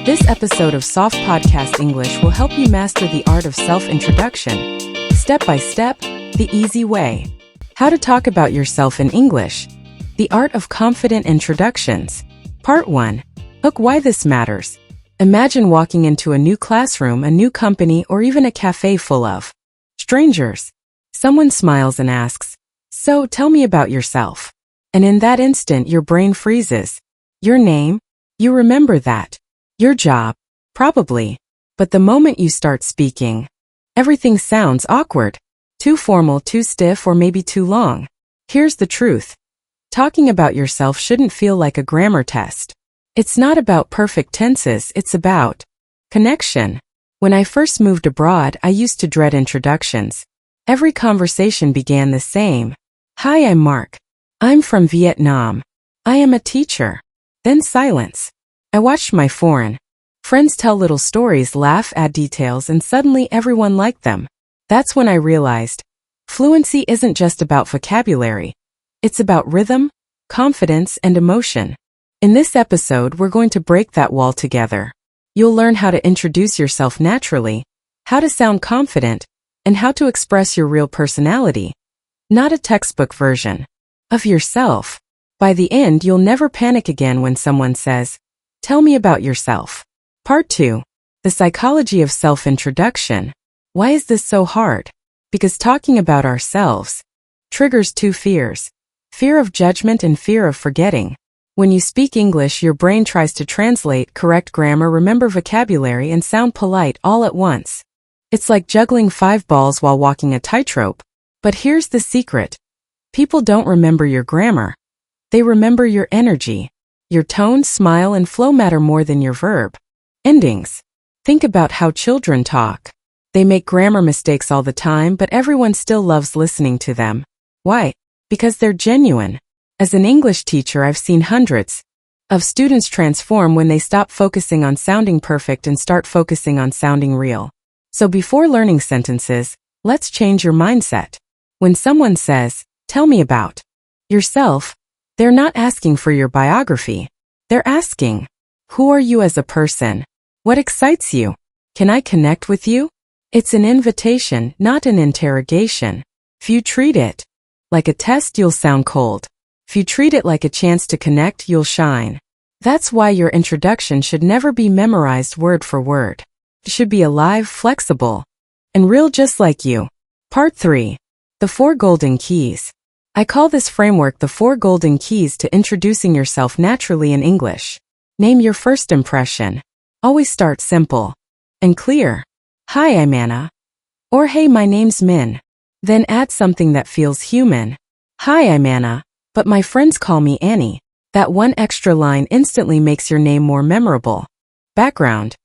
This episode of SoftPodcast English will help you master the art of self-introduction. Step by step, the easy way. How to talk about yourself in English. The art of confident introductions. Part 1. Look why this matters. Imagine walking into a new classroom, a new company, or even a cafe full of strangers. Someone smiles and asks, "So, tell me about yourself." And in that instant, your brain freezes. Your name? You remember that. Your job? Probably. But the moment you start speaking, everything sounds awkward. Too formal, too stiff, or maybe too long. Here's the truth. Talking about yourself shouldn't feel like a grammar test. It's not about perfect tenses, it's about connection. When I first moved abroad, I used to dread introductions. Every conversation began the same. "Hi, I'm Mark. I'm from Vietnam. I am a teacher." Then silence. I watched my foreign friends tell little stories, laugh, add details, and suddenly everyone liked them. That's when I realized fluency isn't just about vocabulary. It's about rhythm, confidence, and emotion. In this episode, we're going to break that wall together. You'll learn how to introduce yourself naturally, how to sound confident, and how to express your real personality, not a textbook version of yourself. By the end, you'll never panic again when someone says, "Tell me about yourself." Part 2. The psychology of self-introduction. Why is this so hard? Because talking about ourselves triggers two fears: fear of judgment and fear of forgetting. When you speak English, your brain tries to translate, correct grammar, remember vocabulary, and sound polite all at once. It's like juggling 5 balls while walking a tightrope. But here's the secret. People don't remember your grammar. They remember your energy. Your tone, smile, and flow matter more than your verb endings. Think about how children talk. They make grammar mistakes all the time, but everyone still loves listening to them. Why? Because they're genuine. As an English teacher, I've seen hundreds of students transform when they stop focusing on sounding perfect and start focusing on sounding real. So before learning sentences, let's change your mindset. When someone says, "Tell me about yourself," they're not asking for your biography. They're asking, "Who are you as a person? What excites you? Can I connect with you?" It's an invitation, not an interrogation. If you treat it like a test, you'll sound cold. If you treat it like a chance to connect, you'll shine. That's why your introduction should never be memorized word for word. It should be alive, flexible, and real, just like you. Part 3. The 4 golden keys. I call this framework the 4 golden keys to introducing yourself naturally in English. Name your first impression. Always start simple and clear. "Hi, I'm Anna." Or "Hey, my name's Min." Then add something that feels human. "Hi, I'm Anna, but my friends call me Annie." That one extra line instantly makes your name more memorable. Background.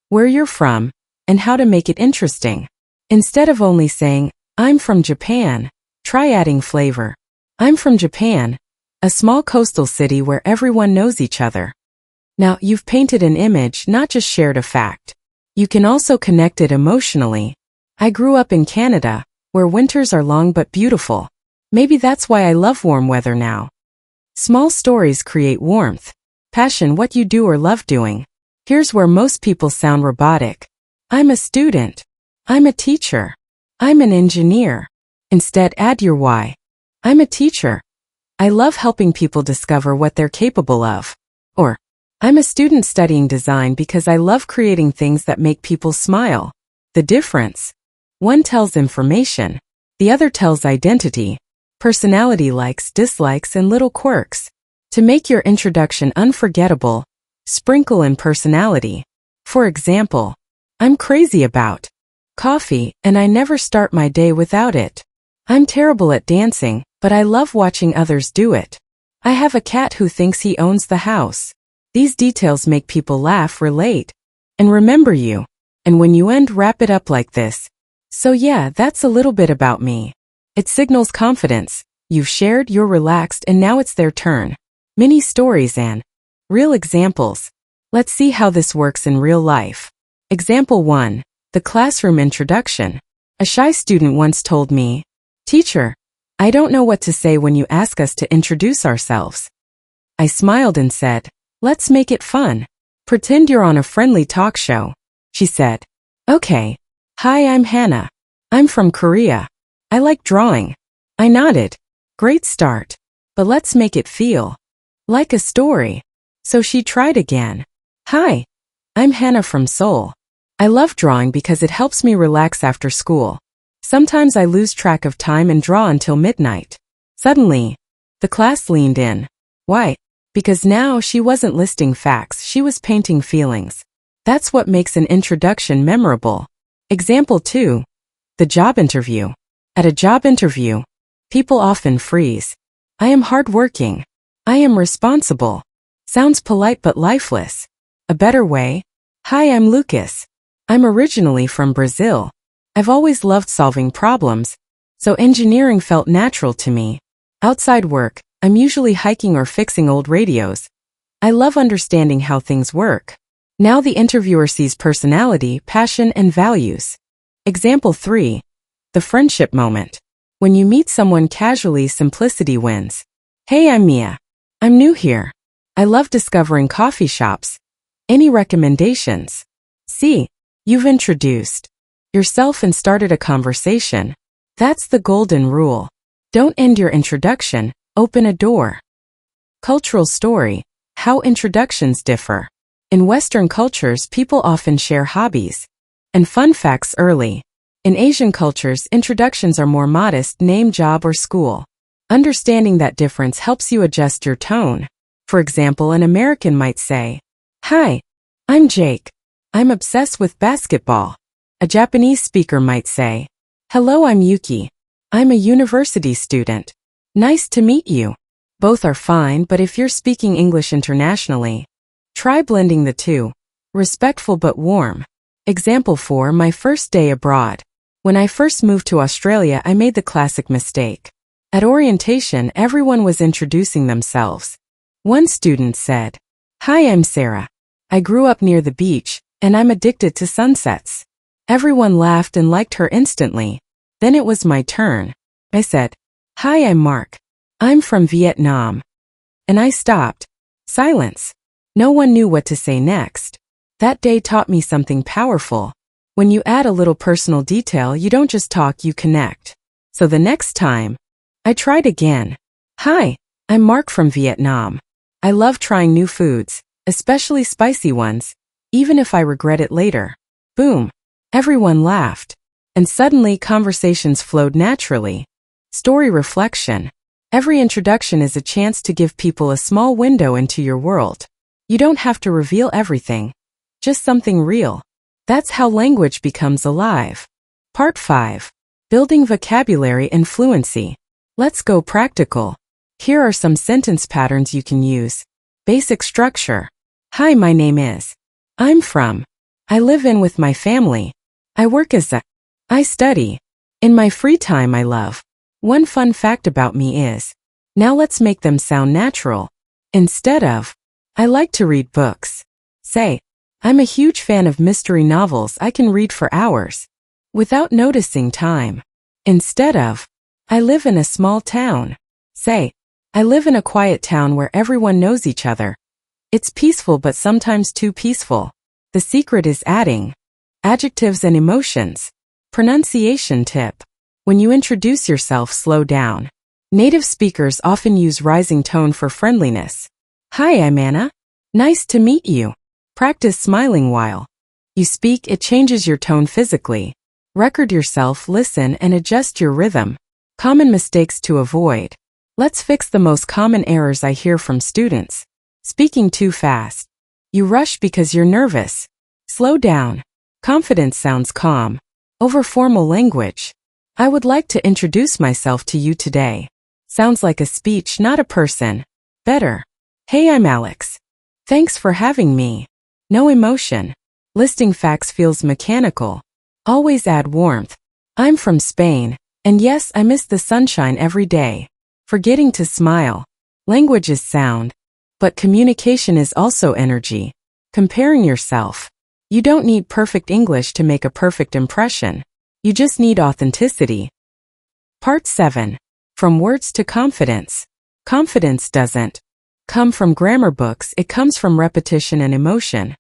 Where you're from, and how to make it interesting. Instead of only saying, "I'm from Japan," try adding flavor. "I'm from Japan, a small coastal city where everyone knows each other." Now, you've painted an image, not just shared a fact. You can also connect it emotionally. "I grew up in Canada, where winters are long but beautiful. Maybe that's why I love warm weather now." Small stories create warmth, passion, what you do or love doing. Here's where most people sound robotic. "I'm a student." "I'm a teacher." "I'm an engineer." Instead, add your why. "I'm a teacher. I love helping people discover what they're capable of." Or, "I'm a student studying design because I love creating things that make people smile." The difference? One tells information. The other tells identity, personality, likes, dislikes, and little quirks. To make your introduction unforgettable, sprinkle in personality. For example, "I'm crazy about coffee, and I never start my day without it. I'm terrible at dancing, but I love watching others do it. I have a cat who thinks he owns the house." These details make people laugh, relate, and remember you. And when you end, wrap it up like this. "So yeah, that's a little bit about me." It signals confidence. You've shared, you're relaxed, and now it's their turn. Mini stories and real examples. Let's see how this works in real life. Example 1. The classroom introduction. A shy student once told me, "Teacher, I don't know what to say when you ask us to introduce ourselves." I smiled and said, "Let's make it fun. Pretend you're on a friendly talk show. She said, "Okay. Hi, I'm Hannah. I'm from Korea. I like drawing." I nodded. Great start. But let's make it feel like a story. So she tried again. "Hi, I'm Hannah from Seoul. I love drawing because it helps me relax after school. Sometimes I lose track of time and draw until midnight." Suddenly, the class leaned in. Why? Because now she wasn't listing facts, she was painting feelings. That's what makes an introduction memorable. Example 2. The job interview. At a job interview, people often freeze. "I am hardworking. I am responsible." Sounds polite but lifeless. A better way? "Hi, I'm Lucas. I'm originally from Brazil. I've always loved solving problems, so engineering felt natural to me. Outside work, I'm usually hiking or fixing old radios. I love understanding how things work." Now the interviewer sees personality, passion, and values. Example 3. The friendship moment. When you meet someone casually, simplicity wins. "Hey, I'm Mia. I'm new here. I love discovering coffee shops. Any recommendations?" See, you've introduced yourself and started a conversation. That's the golden rule. Don't end your introduction, open a door. Cultural story. How introductions differ. In Western cultures, people often share hobbies and fun facts early. In Asian cultures, introductions are more modest, name, job, or school. Understanding that difference helps you adjust your tone. For example, an American might say, "Hi, I'm Jake. I'm obsessed with basketball." A Japanese speaker might say, "Hello, I'm Yuki. I'm a university student. Nice to meet you." Both are fine, but if you're speaking English internationally, try blending the two. Respectful but warm. Example 4. My first day abroad. When I first moved to Australia, I made the classic mistake. At orientation, everyone was introducing themselves. One student said, "Hi, I'm Sarah. I grew up near the beach, and I'm addicted to sunsets." Everyone laughed and liked her instantly. Then it was my turn. I said, "Hi, I'm Mark. I'm from Vietnam." And I stopped. Silence. No one knew what to say next. That day taught me something powerful. When you add a little personal detail, you don't just talk, you connect. So the next time, I tried again. "Hi, I'm Mark from Vietnam. I love trying new foods, especially spicy ones, even if I regret it later." Boom. Everyone laughed. And suddenly conversations flowed naturally. Story reflection. Every introduction is a chance to give people a small window into your world. You don't have to reveal everything, just something real. That's how language becomes alive. Part 5. Building vocabulary and fluency. Let's go practical. Here are some sentence patterns you can use. Basic structure. "Hi, my name is. I'm from. I live in with my family. I work as a. I study. In my free time I love. One fun fact about me is." Now let's make them sound natural. Instead of, "I like to read books," say, "I'm a huge fan of mystery novels I can read for hours without noticing time." Instead of, "I live in a small town," say, "I live in a quiet town where everyone knows each other. It's peaceful but sometimes too peaceful." The secret is adding adjectives and emotions. Pronunciation tip. When you introduce yourself, slow down. Native speakers often use rising tone for friendliness. "Hi, I'm Anna. Nice to meet you." Practice smiling while you speak, it changes your tone physically. Record yourself, listen, and adjust your rhythm. Common mistakes to avoid. Let's fix the most common errors I hear from students. Speaking too fast. You rush because you're nervous. Slow down. Confidence sounds calm. Over-formal language. "I would like to introduce myself to you today." Sounds like a speech, not a person. Better. "Hey, I'm Alex. Thanks for having me." No emotion. Listing facts feels mechanical. Always add warmth. "I'm from Spain, and yes, I miss the sunshine every day." Forgetting to smile. Language is sound, but communication is also energy. Comparing yourself. You don't need perfect English to make a perfect impression. You just need authenticity. Part 7. From words to confidence. Confidence doesn't come from grammar books, it comes from repetition and emotion.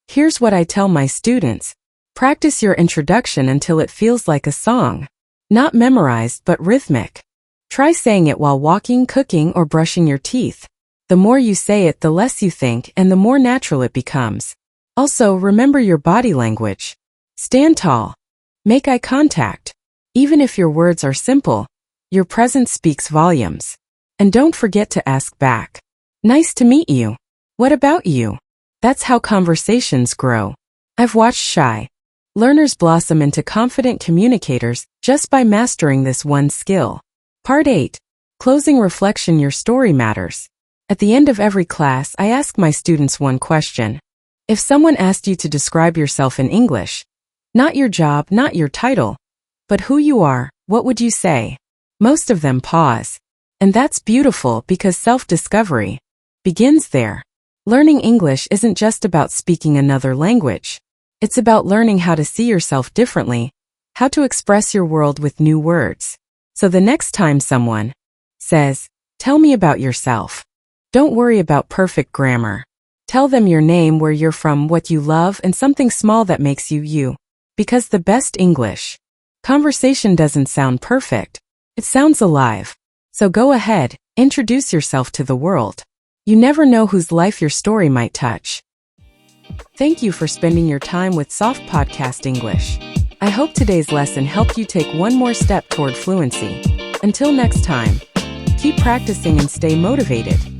Here's what I tell my students. Practice your introduction until it feels like a song. Not memorized, but rhythmic. Try saying it while walking, cooking, or brushing your teeth. The more you say it, the less you think, and the more natural it becomes. Also, remember your body language. Stand tall. Make eye contact. Even if your words are simple, your presence speaks volumes. And don't forget to ask back. Nice to meet you. What about you? That's how conversations grow. I've watched shy learners blossom into confident communicators just by mastering this one skill. Part 8. Closing reflection. Your story matters. At the end of every class, I ask my students one question. If someone asked you to describe yourself in English, not your job, not your title, but who you are, what would you say? Most of them pause. And that's beautiful because self-discovery begins there. Learning English isn't just about speaking another language. It's about learning how to see yourself differently, how to express your world with new words. So the next time someone says, "Tell me about yourself," don't worry about perfect grammar. Tell them your name, where you're from, what you love, and something small that makes you you. Because the best English conversation doesn't sound perfect. It sounds alive. So go ahead, introduce yourself to the world. You never know whose life your story might touch. Thank you for spending your time with SoftPodcast English. I hope today's lesson helped you take one more step toward fluency. Until next time, keep practicing and stay motivated.